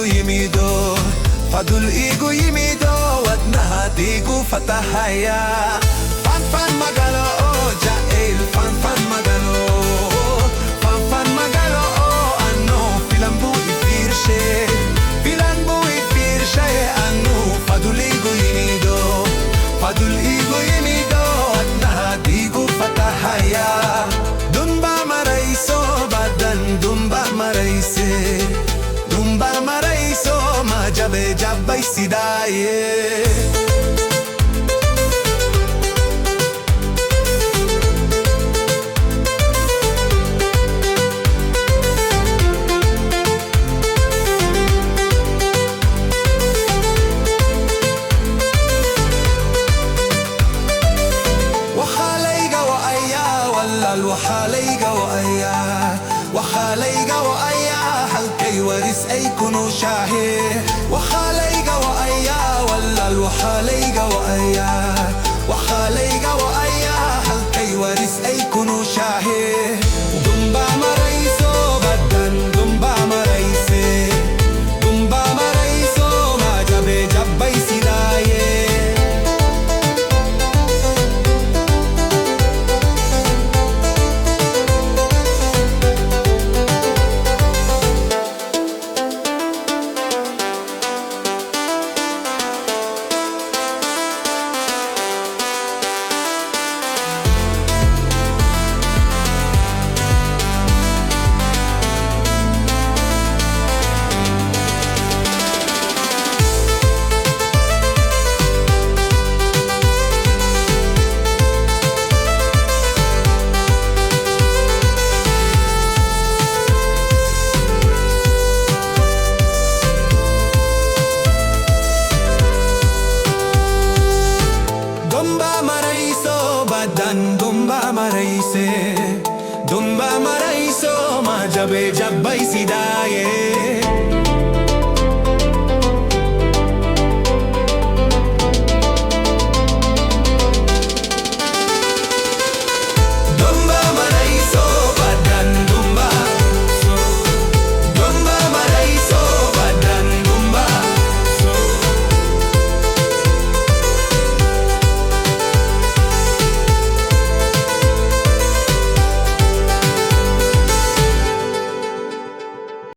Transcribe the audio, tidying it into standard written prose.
igu yimido fadul igu yimido wadnahadigu fatahaya Faan Faan Magalo Jaceyl Faan Faan Magalo Faan Faan Magalo ano filan bu ifirshe filan bu ifirshe ano fadul igu yimido wadnahadigu fatahaya Dumba maraiso badan dumba maraiso majabe jabbay sidaye وخاليقا وأيا حلقي ورس أي كنو شاهي وخاليقا وأيا ولا الوخاليقا وأيا حلقي ورس أي كنو شاهي دمبا مريسو بدن دمبا مريسو ما جبي جبي سدايه dumba maraiso majabe jabbay sidaye